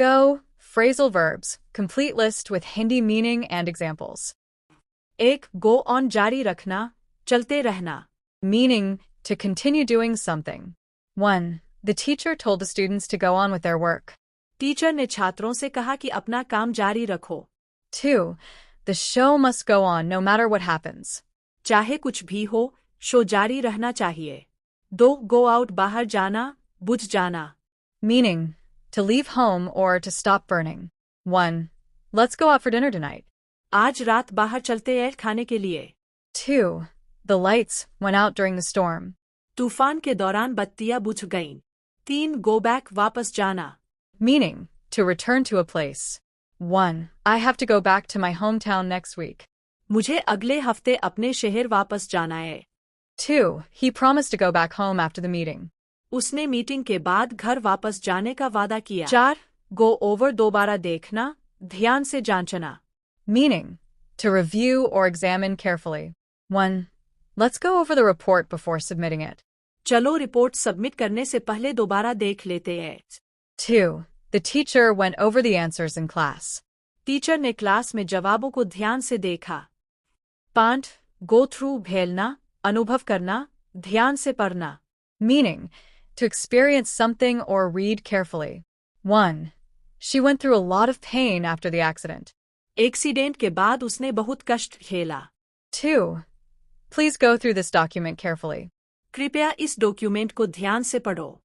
go. Phrasal verbs. Complete list with Hindi meaning and examples. 1. Go on जारी रखना, चलते रहना. Meaning, to continue doing something. 1. The teacher told the students to go on with their work. Teacher ने छात्रों से कहा कि अपना काम जारी रखो. 2. The show must go on no matter what happens. चाहे कुछ भी हो, शो जारी रहना चाहिए. 2. Go out बाहर जाना, बुझ जाना. Meaning, to leave home or to stop burning. 1. Let's go out for dinner tonight. आज रात बाहर चलते हैं खाने के लिए. 2. The lights went out during the storm. तूफान के दौरान बत्तियां बुझ गईं. 3. Go back वापस जाना. Meaning, to return to a place. 1. I have to go back to my hometown next week. मुझे अगले हफ्ते अपने शहर वापस जाना है. 2. He promised to go back home after the meeting. उसने मीटिंग के बाद घर वापस जाने का वादा किया. 4. Go over दोबारा देखना, ध्यान से जांचना. Meaning, to review or examine carefully. 1. Let's go over the report before submitting it. चलो रिपोर्ट सबमिट करने से पहले दोबारा देख लेते हैं. 2. The teacher went over the answers in class. Teacher ने क्लास में जवाबों को ध्यान से देखा. 5. Go through झेलना, अनुभव करना, ध्यान से पढ़ना. Meaning, to experience something or read carefully. 1. She went through a lot of pain after the accident. Accident के बाद उसने बहुत कष्ट झेला. 2. Please go through this document carefully. कृपया इस डॉक्यूमेंट को ध्यान से पढ़ो.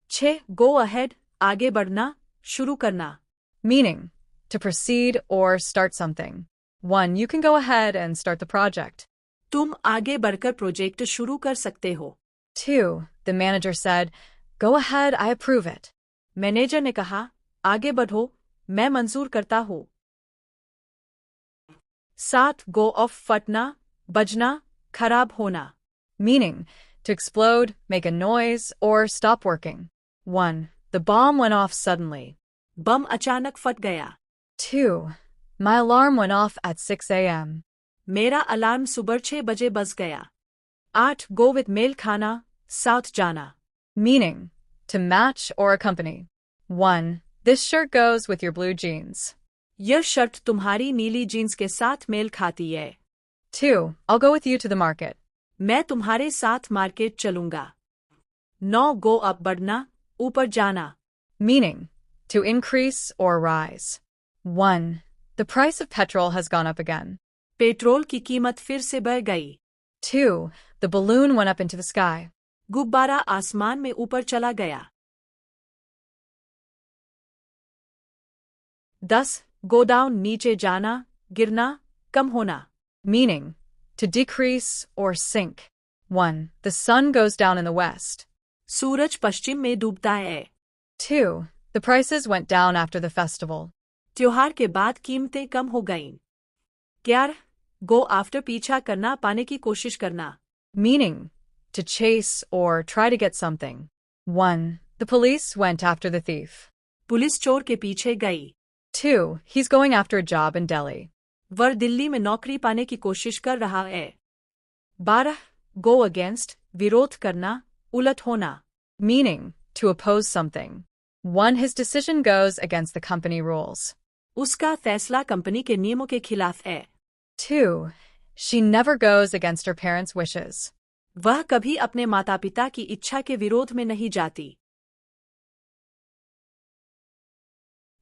6. Go ahead, आगे बढ़ना, शुरू करना. Meaning, to proceed or start something. 1. You can go ahead and start the project. तुम आगे बढ़कर प्रोजेक्ट शुरू कर सकते हो. 2. The manager said, Go ahead, I approve it. Manager ने कहा, आगे बढ़ो, मैं मंजूर करता हूँ. 7. Go off फटना, बजना, खराब होना. Meaning, to explode, make a noise, or stop working. 1. The bomb went off suddenly. बम अचानक फट गया. 2. My alarm went off at 6 a.m. मेरा अलार्म सुबह 6 बजे बज गया. 8. Go with मेल खाना, साथ जाना. Meaning, to match or accompany. 1. This shirt goes with your blue jeans. यह शर्ट तुम्हारी नीली जीन्स के साथ मेल खाती है. 2. I'll go with you to the market. मैं तुम्हारे साथ मार्केट चलूंगा. 9. Go up बढ़ना, ऊपर जाना. Meaning, to increase or rise. 1. The price of petrol has gone up again. Petrol की कीमत फिर से बढ़ गई. 2. The balloon went up into the sky. गुब्बारा आसमान में ऊपर चला गया. 10. Go down नीचे जाना, गिरना, कम होना. Meaning, to decrease or sink. 1. The sun goes down in the west. सूरज पश्चिम में डूबता है. 2. The prices went down after the festival. त्योहार के बाद कीमतें कम हो गईं. 11. Go after पीछा करना, पाने की कोशिश करना. Meaning, to chase or try to get something. 1. The police went after the thief. Police चोर के पीछे गई. 2. He's going after a job in Delhi. वह दिल्ली में नौकरी पाने की कोशिश कर रहा है. 12. Go against, विरोध करना, उलट होना. Meaning, to oppose something. 1. His decision goes against the company rules. उसका फैसला कंपनी के नियमों के खिलाफ है. 2. She never goes against her parents' wishes. वह कभी अपने माता पिता की इच्छा के विरोध में नहीं जाती.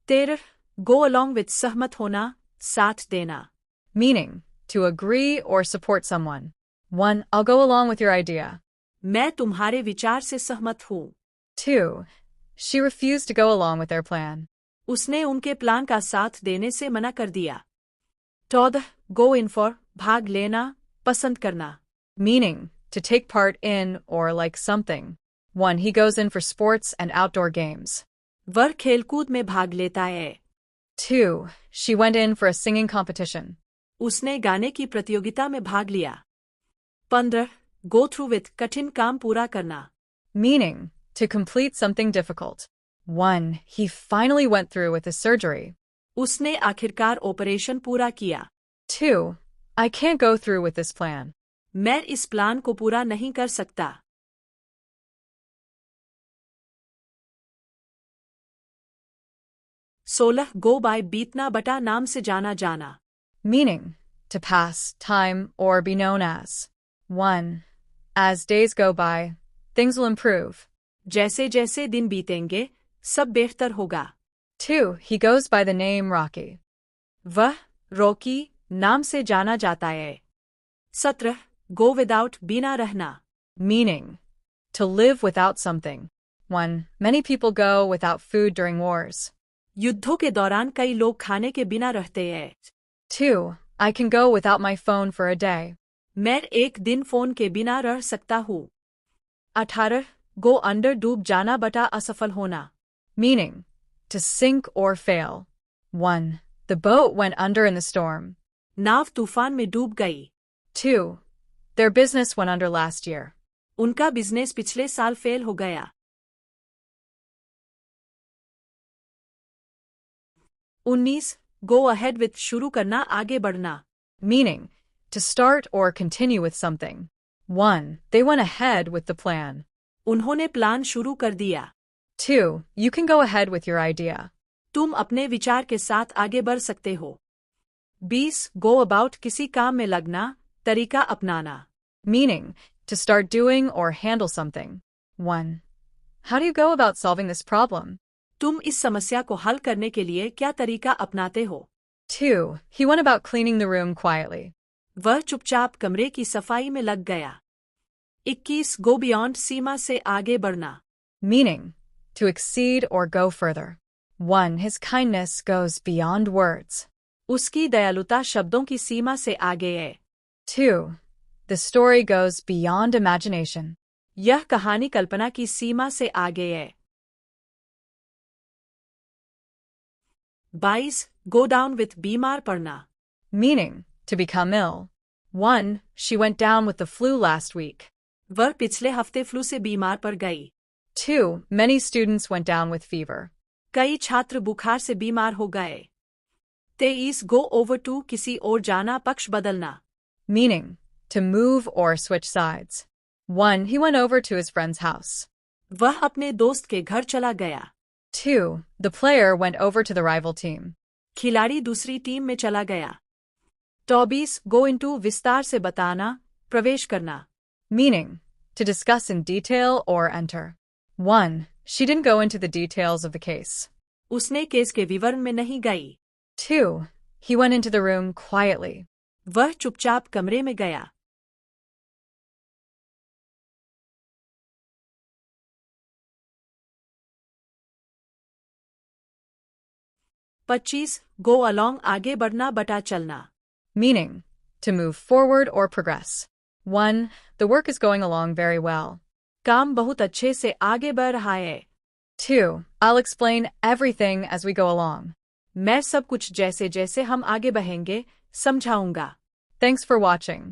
13. Go along with सहमत होना, साथ देना. Meaning, to agree or support someone. 1. I'll go along with your idea. मैं तुम्हारे विचार से सहमत हूँ. 2. She refused to go along with their plan. उसने उनके प्लान का साथ देने से मना कर दिया. 14. Go in for, भाग लेना, पसंद करना. Meaning, to take part in or like something. 1. He goes in for sports and outdoor games. वह खेलकूद में भाग लेता है. 2. She went in for a singing competition. उसने गाने की प्रतियोगिता में भाग लिया. 15. Go through with, कठिन काम पूरा करना. Meaning, to complete something difficult. 1. He finally went through with his surgery. उसने आखिरकार ऑपरेशन पूरा किया. 2. I can't go through with this plan. मैं इस प्लान को पूरा नहीं कर सकता. 16 go by बीतना बटा नाम से जाना जाना. Meaning, to pass time or be known as. 1. As days go by, things will improve. जैसे जैसे दिन बीतेंगे सब बेहतर होगा. 2. He goes by the name Rocky. वह रॉकी नाम से जाना जाता है. 17 go without बिना रहना. Meaning, to live without something. 1. Many people go without food during wars. युद्धों के दौरान कई लोग खाने के बिना रहते हैं. 2. I can go without my phone for a day. मैं एक दिन फोन के बिना रह सकता हूँ. 18 go under डूब जाना बटा असफल होना. Meaning, to sink or fail. 1. The boat went under in the storm. नाव तूफान में डूब गई. 2. Their business went under last year. उनका बिजनेस पिछले साल फेल हो गया. 19 go ahead with शुरू करना आगे बढ़ना. Meaning, to start or continue with something. 1. They went ahead with the plan. उन्होंने प्लान शुरू कर दिया. 2. You can go ahead with your idea. तुम अपने विचार के साथ आगे बढ़ सकते हो. 20 go about किसी काम में लगना तरीका अपनाना. Meaning, to start doing or handle something. 1. How do you go about solving this problem? तुम इस समस्या को हल करने के लिए क्या तरीका अपनाते हो? 2. He went about cleaning the room quietly. वह चुपचाप कमरे की सफाई में लग गया. 21 go beyond सीमा से आगे बढ़ना. Meaning, to exceed or go further. 1. His kindness goes beyond words. उसकी दयालुता शब्दों की सीमा से आगे है. 2. The story goes beyond imagination. यह कहानी कल्पना की सीमा से आगे है. 22 go down with बीमार पड़ना. Meaning, to become ill. 1. She went down with the flu last week. वह पिछले हफ्ते फ्लू से बीमार पड़ गई. 2. Many students went down with fever. कई छात्र बुखार से बीमार हो गए. 23 go over to किसी और जाना पक्ष बदलना. Meaning, to move or switch sides. 1. He went over to his friend's house. वह अपने दोस्त के घर चला गया. 2. The player went over to the rival team. खिलाड़ी दूसरी टीम में चला गया. 24 go into विस्तार से बताना प्रवेश करना. Meaning, to discuss in detail or enter. 1. She didn't go into the details of the case. उसने केस के विवरण में नहीं गई. 2. He went into the room quietly. वह चुपचाप कमरे में गया. 25 go along आगे बढ़ना बटा चलना. Meaning, to move forward or progress. 1. The work is going along very well. काम बहुत अच्छे से आगे बढ़ रहा है. 2. I'll explain everything as we go along. मैं सब कुछ जैसे जैसे हम आगे बढ़ेंगे समझाऊंगा. Thanks for watching.